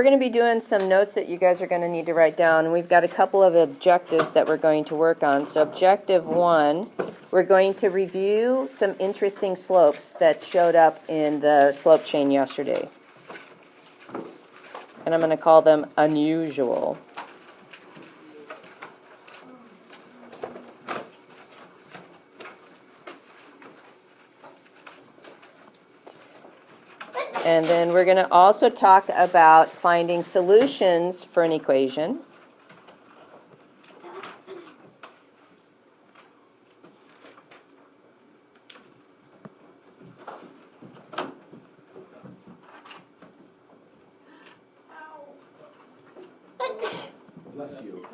we're going to be doing some notes that you guys are going to need to write down. And we've got a couple of objectives that we're going to work on. So objective 1, we're going to review some interesting slopes that showed up in the slope chain yesterday. And I'm going to call them unusual. And then we're going to also talk about finding solutions for an equation. Bless you.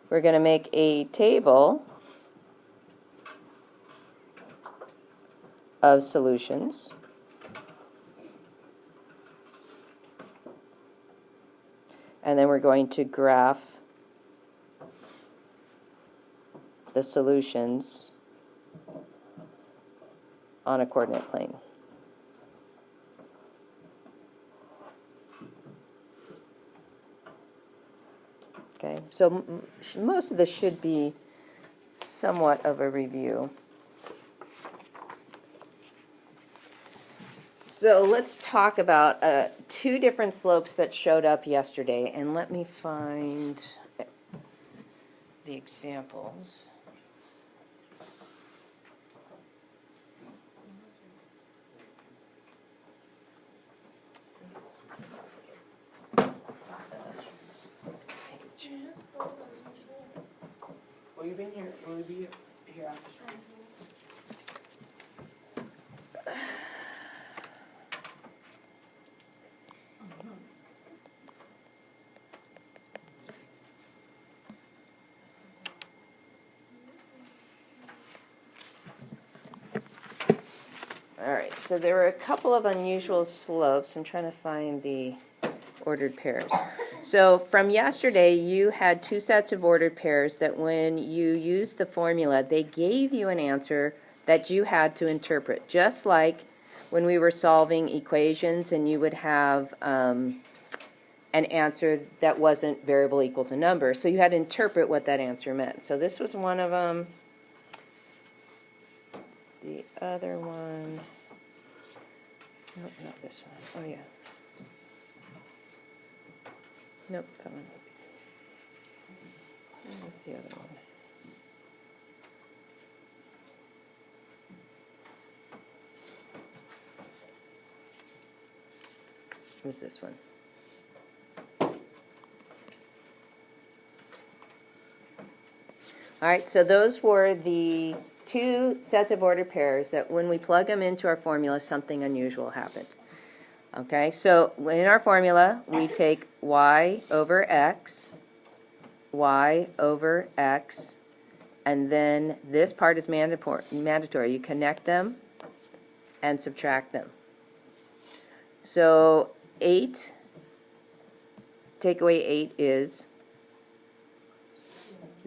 We're going to make a table of solutions. And then we're going to graph the solutions on a coordinate plane. Okay, so most of this should be somewhat of a review. So let's talk about 2 different slopes that showed up yesterday, and let me find the examples. Will you be here? Will you be here after? All right, so there were a couple of unusual slopes. I'm trying to find the ordered pairs. So from yesterday, you had 2 sets of ordered pairs that when you used the formula, they gave you an answer that you had to interpret, just like when we were solving equations and you would have an answer that wasn't variable equals a number. So you had to interpret what that answer meant. So this was one of them. The other one, nope, not this one. Oh, yeah. Nope, that one. Where's the other one? Where's this one? All right, so those were the 2 sets of ordered pairs that when we plug them into our formula, something unusual happened. Okay, so in our formula, we take y over x, and then this part is mandatory. You connect them and subtract them. So 8, take away 8 is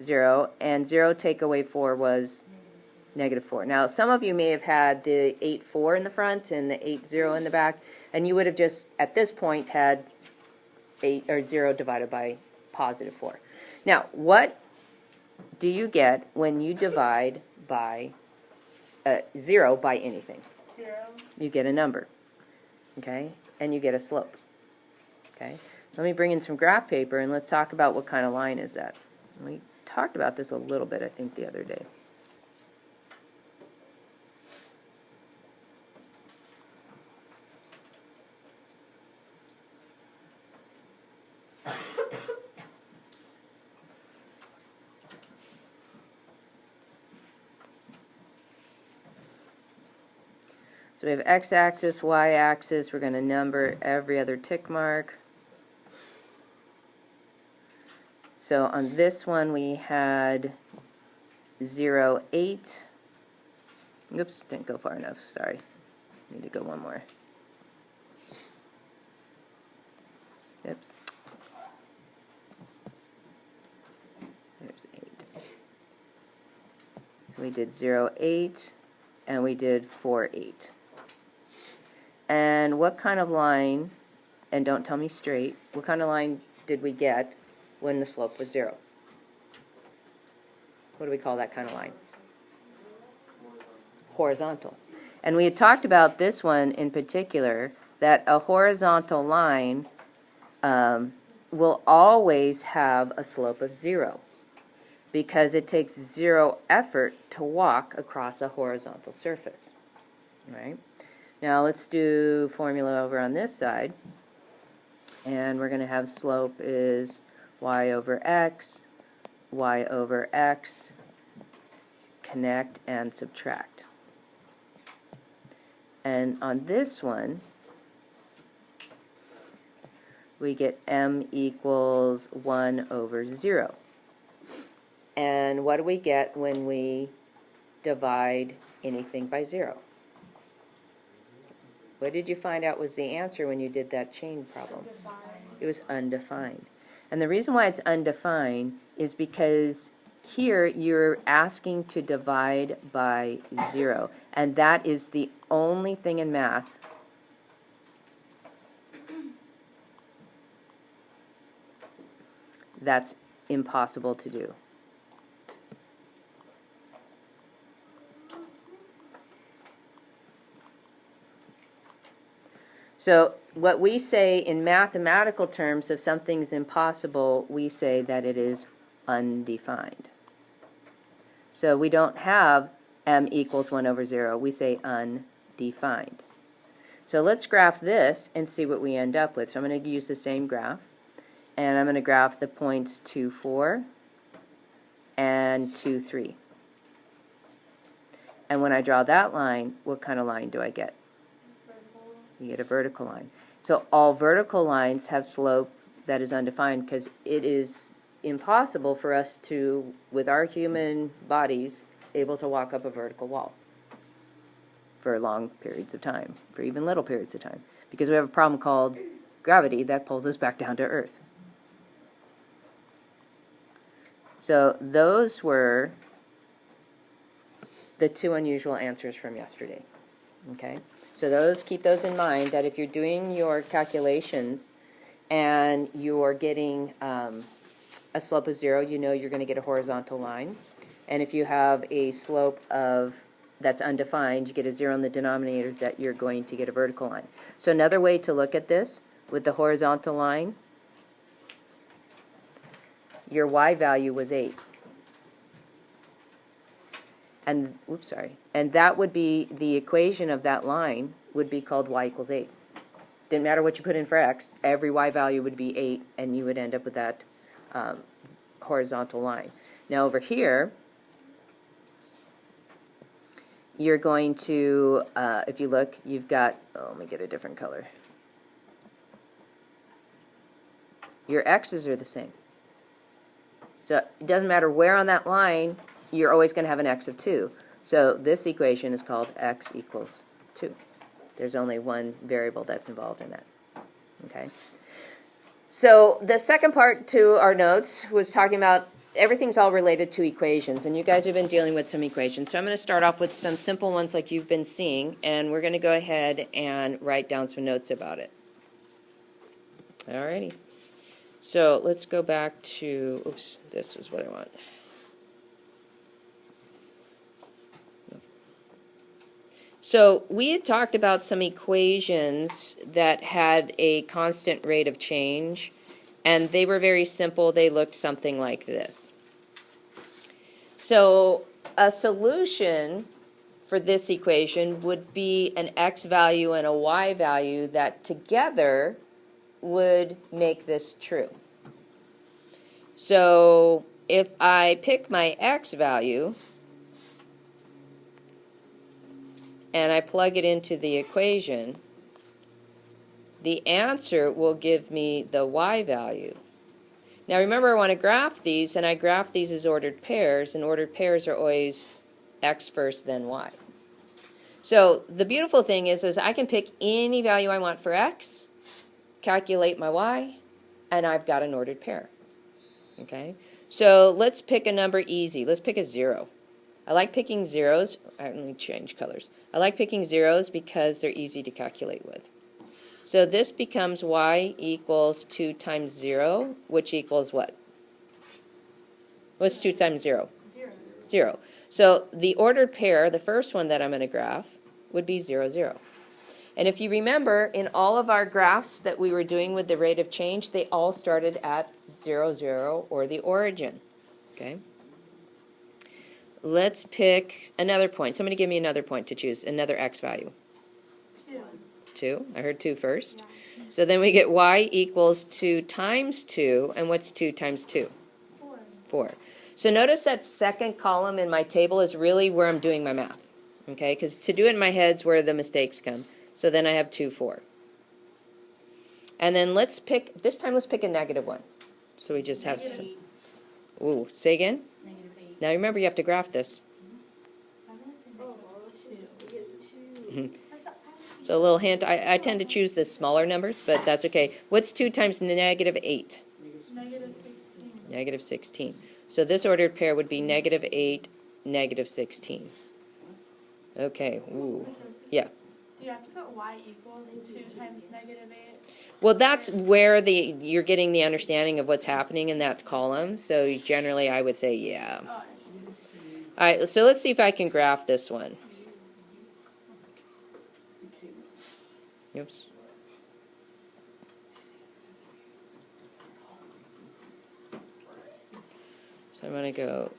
0, and 0 take away 4 was -4. Now, some of you may have had the 8-4 in the front and the 8-0 in the back, and you would have just, at this point, had 8 or 0 divided by +4. Now, what do you get when you divide by 0 by anything? 0. You get a number, okay, and you get a slope. Okay, let me bring in some graph paper and let's talk about what kind of line is that. We talked about this a little bit, I think, the other day. So we have x-axis, y-axis. We're going to number every other tick mark. So on this one we had 0, 8. Oops, didn't go far enough. Sorry. Need to go one more. Oops. There's 8. So we did 0, 8, and we did 4, 8. And what kind of line, and don't tell me straight, what kind of line did we get when the slope was 0? What do we call that kind of line? Horizontal. And we had talked about this one in particular, that a horizontal line will always have a slope of 0 because it takes 0 effort to walk across a horizontal surface. Right? Now let's do formula over on this side. And we're going to have slope is y over x, connect and subtract. And on this one, we get m equals 1 over 0. And what do we get when we divide anything by 0? What did you find out was the answer when you did that chain problem? It was undefined. And the reason why it's undefined is because here you're asking to divide by 0. And that is the only thing in math that's impossible to do. So what we say in mathematical terms, if something's impossible, we say that it is undefined. So we don't have m equals 1 over 0. We say undefined. So let's graph this and see what we end up with. So I'm going to use the same graph. And I'm going to graph the points 2, 4 and 2, 3. And when I draw that line, what kind of line do I get? You get a vertical line. So all vertical lines have slope that is undefined because it is impossible for us to, with our human bodies, able to walk up a vertical wall for long periods of time, for even little periods of time, because we have a problem called gravity that pulls us back down to Earth. So those were the two unusual answers from yesterday. Okay? So those, keep those in mind, that if you're doing your calculations and you're getting a slope of 0, you know you're going to get a horizontal line. And if you have a slope of that's undefined, you get a 0 in the denominator, that you're going to get a vertical line. So another way to look at this with the horizontal line, your y value was 8. And, oops, sorry. And that would be, the equation of that line would be called y equals 8. Didn't matter what you put in for x, every y value would be 8, and you would end up with that horizontal line. Now over here, you're going to, if you look, you've got, oh, let me get a different color. Your x's are the same. So it doesn't matter where on that line, you're always going to have an x of 2. So this equation is called x equals 2. There's only one variable that's involved in that. Okay. So the second part to our notes was talking about everything's all related to equations, and you guys have been dealing with some equations. So I'm going to start off with some simple ones like you've been seeing, and we're going to go ahead and write down some notes about it. Alrighty. So let's go back to, oops, this is what I want. So we had talked about some equations that had a constant rate of change, and they were very simple. They looked something like this. So a solution for this equation would be an x value and a y value that together would make this true. So if I pick my x value and I plug it into the equation, the answer will give me the y value. Now remember, I want to graph these, and I graph these as ordered pairs, and ordered pairs are always x first, then y. So the beautiful thing is I can pick any value I want for x, calculate my y, and I've got an ordered pair. Okay? So let's pick a number easy. Let's pick a 0. I like picking zeros. Let me change colors. I like picking zeros because they're easy to calculate with. So this becomes y equals 2 times 0, which equals what? What's 2 times 0? 0. So the ordered pair, the first one that I'm going to graph, would be 0, 0. And if you remember, in all of our graphs that we were doing with the rate of change, they all started at 0, 0, or the origin. Okay? Let's pick another point. Somebody give me another point to choose, another x value. 2. I heard 2 first. Yeah. So then we get y equals 2 times 2. And what's 2 times 2? 4. So notice that second column in my table is really where I'm doing my math. Okay? Because to do it in my head is where the mistakes come. So then I have 2, 4. And then let's pick, this time let's pick a negative one. So we just have some. Ooh, say again? -8. Now remember, you have to graph this. So a little hint, I tend to choose the smaller numbers, but that's okay. What's 2 times -8? -16. So this ordered pair would be -8, -16. Okay, ooh, yeah. Do you have to put y equals 2 times -8? Well, that's where you're getting the understanding of what's happening in that column. So generally, I would say, yeah. All right, so let's see if I can graph this one. Oops. So I'm going to go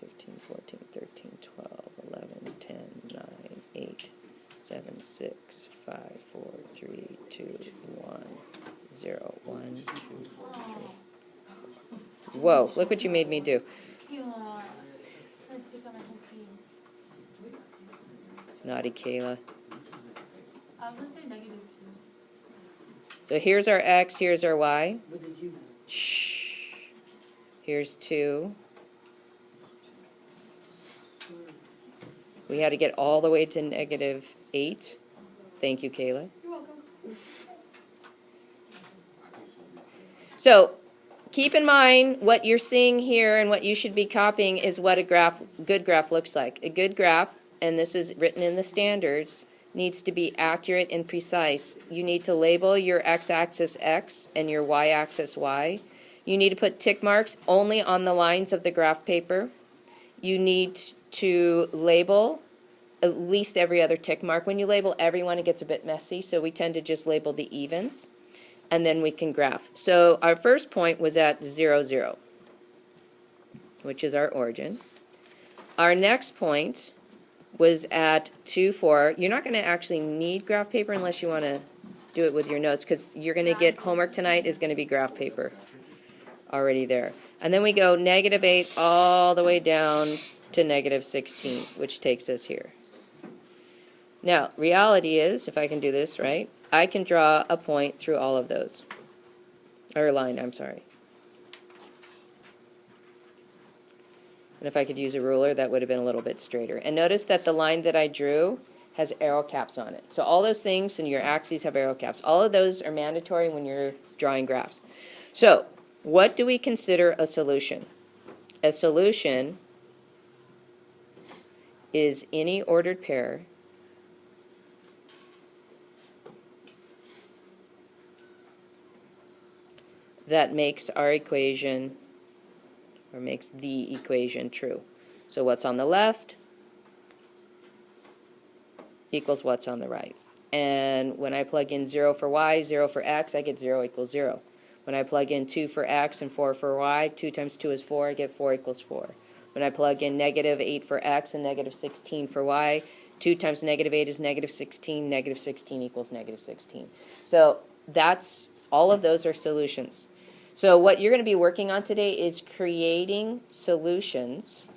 15, 14, 13, 12, 11, 10, 9, 8, 7, 6, 5, 4, 3, 2, 1, 0, 1, 2, 3. Whoa, look what you made me do. Naughty Kayla. I was going to say -2. So here's our x, here's our y. What did you? Shh. Here's 2. We had to get all the way to -8. Thank you, Kayla. You're welcome. So keep in mind what you're seeing here and what you should be copying is what a good graph looks like. A good graph, and this is written in the standards, needs to be accurate and precise. You need to label your x-axis x and your y-axis y. You need to put tick marks only on the lines of the graph paper. You need to label at least every other tick mark. When you label everyone, it gets a bit messy, so we tend to just label the evens, and then we can graph. So our first point was at 0, 0, which is our origin. Our next point was at 2, 4. You're not going to actually need graph paper unless you want to do it with your notes, because you're going to get homework tonight is going to be graph paper already there. And then we go -8 all the way down to -16, which takes us here. Now, reality is, if I can do this right, I can draw a point through all of those. Or a line, I'm sorry. And if I could use a ruler, that would have been a little bit straighter. And notice that the line that I drew has arrow caps on it. So all those things in your axes have arrow caps. All of those are mandatory when you're drawing graphs. So, what do we consider a solution? A solution is any ordered pair that makes our equation, or makes the equation true. So what's on the left equals what's on the right. And when I plug in 0 for y, 0 for x, I get 0 equals 0. When I plug in 2 for x and 4 for y, 2 times 2 is 4, I get 4 equals 4. When I plug in -8 for x and -16 for y, 2 times -8 is -16, -16 equals -16. So that's, all of those are solutions. So what you're going to be working on today is creating solutions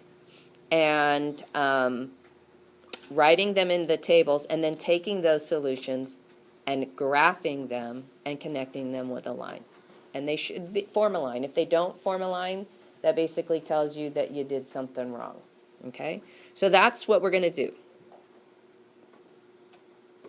and writing them in the tables, and then taking those solutions and graphing them and connecting them with a line. And they should form a line. If they don't form a line, that basically tells you that you did something wrong. Okay? So that's what we're going to do.